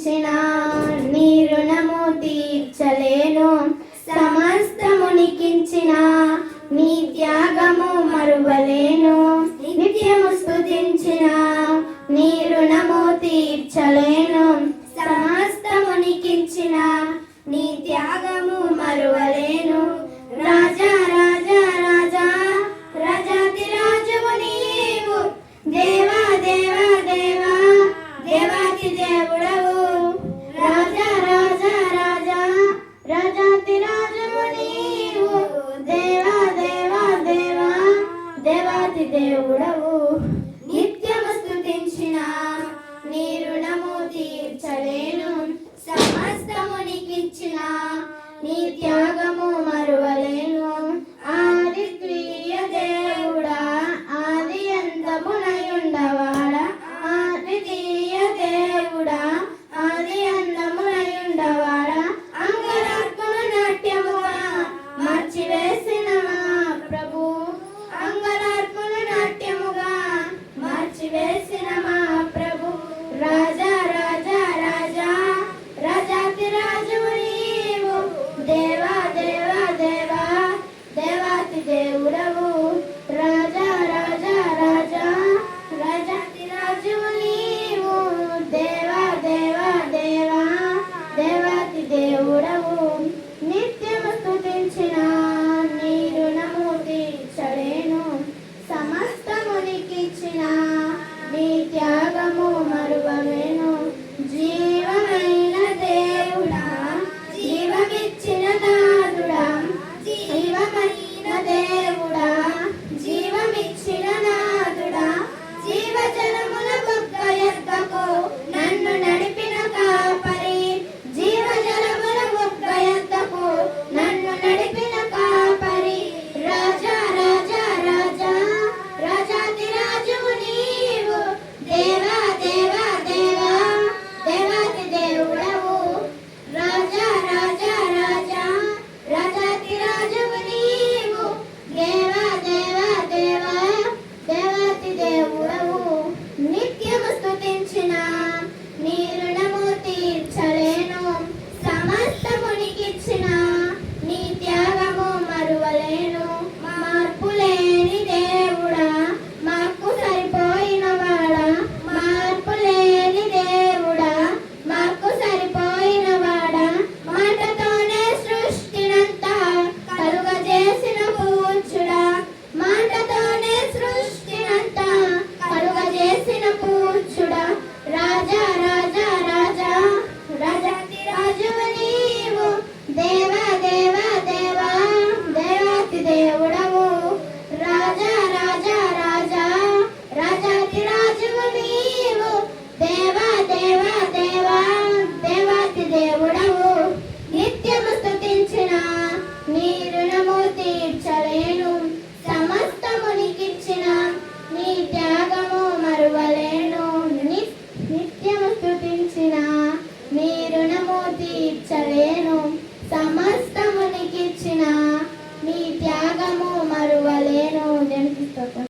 తీర్చిన నీ రుణము తీర్చలేను. సమస్తమునికించిన నీ త్యాగము మరువలేను. నిత్యము స్తుతించిన నీ రుణము తీర్చలేను. సమస్తమునికించిన నీ త్యాగము మరువలేను. రాజా రాజా రాజా రాజాతి రాజువు నీవు. దేవా దేవా దేవా దేవాతి దేవుడవు. రాజా రాజా రాజా రాజాతి రాజువు నీవు. దేవా దేవా దేవా దేవాతి దేవుడవు. నిత్యము స్తుతించిన నీ రుణము తీర్చలేను. సమస్తమునికిచ్చిన నీ త్యాగము మరువలేను. ఆదిత్రీయ దేవుడా, ఆది అంతమునయుండవాడా, ఆదిత్రీయ దేవుడా, ఆది అంతమునయుండవాడా, అంగరాత్మను నాట్యముగా మార్చివేసిన మా ప్రభు. అంగరాత్మను నాట్యముగా మార్చివేసిన మా ప్రభు. రాజా రాజా రాజా రాజాతి రాజువు నీవు. దేవా దేవా దేవా దేవాతి దేవుడవు. రాజా రాజా రాజా రాజాతి రాజువు నీవు. దేవా దేవా దేవా దేవాతి దేవుడవు. నిత్యము స్తుతించిన నీ రుణము తీర్చలేను. సమస్తమునికిచ్చిన నీ త్యాగము మరువలేను. జీవమైన దేవుడా, జీవమిచ్చిన నాదుడా, జీవమైన దేవుడా, జీవమిచ్చిన నాదుడా, జీవజలముల మొక్క ఎద్దకు నన్ను నడిపిన కాపరి. జీవజలముల మొక్క ఎద్దకు నన్ను నడిపిన కాపరి. రాజా రాజా రాజా రాజాతి రాజువు నీవు. దేవా దేవా దేవా దేవాతి దేవుడవు. రాజా రాజా రాజా రాజాతి రాజువు నీవు. దేవా దేవా దేవా దేవాతి దేవుడవు. నిత్యము స్తుతించిన నీ రుణము తీర్చలేను. సమస్తమునికిచ్చిన నీ త్యాగము మరువలేను. మార్పులేని దేవుడా, మాకు సరిపోయిన వాడా, మార్పులేని దేవుడా, మాకు సరిపోయిన వాడా, మాటతోనే సృష్టినంతా కలుగజేసిన పూజ్యుడా, మాటతోనే సృష్టినంతా కలుగజేసిన పూజ్యుడా. రాజా రాజా రాజా రాజాతి రాజువు నీవు. దేవా దేవా దేవా దేవాతి దేవుడవు. రాజా రాజా రాజా రాజాతి రాజువు నీవు. దేవా దేవా దేవా దేవాతి దేవుడవు. నిత్యము స్తుతించిన నీ రుణము తీర్చలేను. సమస్తమునికిచ్చిన నీ త్యాగము మరువలేను. నిత్యము స్తుతించిన నీ రుణము తీర్చలేను. సమస్త